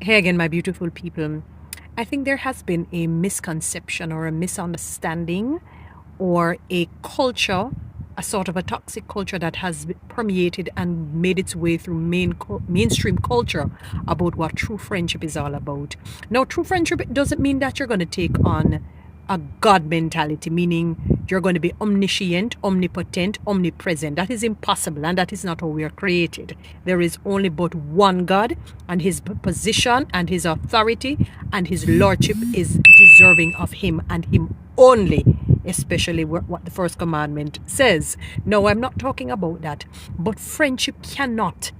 Hey again, my beautiful people. I think there has been a misconception or a misunderstanding or a culture, a sort of a toxic culture that has permeated and made its way through mainstream culture about what true friendship is all about. Now, true friendship doesn't mean that you're going to take on a God mentality, meaning you're going to be omniscient, omnipotent, omnipresent. That is impossible, and that is not how we are created. There is only but one God, and his position and his authority and his lordship is deserving of him and him only, especially what the first commandment says. No, I'm not talking about that, but friendship cannot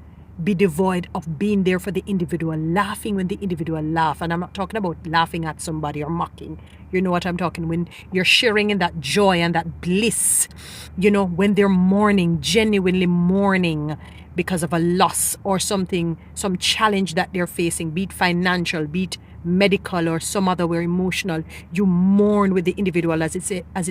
be devoid of being there for the individual, laughing when the individual laugh. And I'm not talking about laughing at somebody or mocking. You know what I'm talking when you're sharing in that joy and that bliss, when they're mourning, genuinely mourning because of a loss or something, some challenge that they're facing, be it financial, be it medical or some other way emotional. You mourn with the individual, as it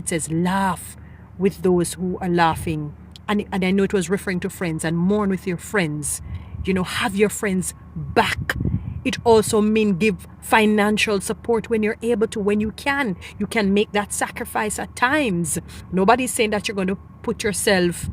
says, laugh with those who are laughing. And I know it was referring to friends, and mourn with your friends. Have your friends back. It also means give financial support when you're able to, when you can. You can make that sacrifice at times. Nobody's saying that you're going to put yourself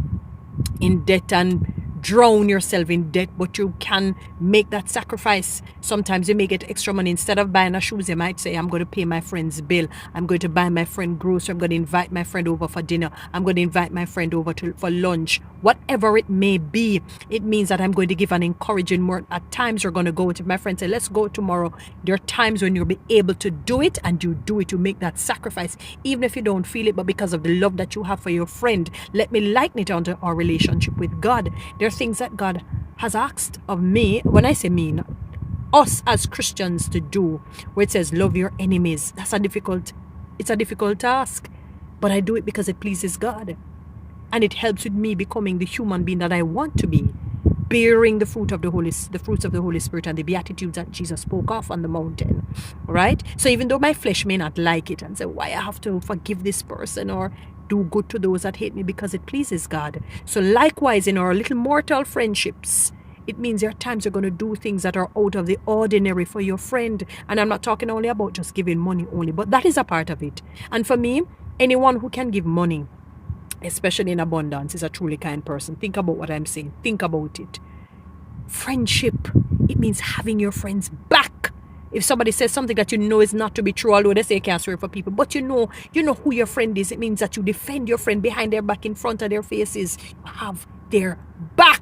in debt and drown yourself in debt, but you can make that sacrifice. Sometimes you may get extra money. Instead of buying a shoes, you might say, I'm going to pay my friend's bill. I'm going to buy my friend grocery. I'm going to invite my friend over for dinner. I'm going to invite my friend over for lunch. Whatever it may be, it means that I'm going to give an encouraging word. At times you're going to go to my friend, say, let's go tomorrow. There are times when you'll be able to do it, and you do it. You make that sacrifice, even if you don't feel it, but because of the love that you have for your friend. Let me liken it onto our relationship with God. There are things that God has asked of me, when I say me, us as Christians, to do, where it says love your enemies. It's a difficult task, but I do it because it pleases God, and it helps with me becoming the human being that I want to be, bearing the fruits of the Holy Spirit and the beatitudes that Jesus spoke of on the mountain. Right? So even though my flesh may not like it and say, why I have to forgive this person or do good to those that hate me, because it pleases God. So likewise, in our little mortal friendships, it means there are times you're going to do things that are out of the ordinary for your friend. And I'm not talking only about just giving money only, but that is a part of it. And for me, anyone who can give money, especially in abundance, is a truly kind person. Think about what I'm saying. Think about it. Friendship, it means having your friends back. If somebody says something that you know is not to be true, although they say you can't swear for people, but you know who your friend is, it means that you defend your friend behind their back, in front of their faces. You have their back.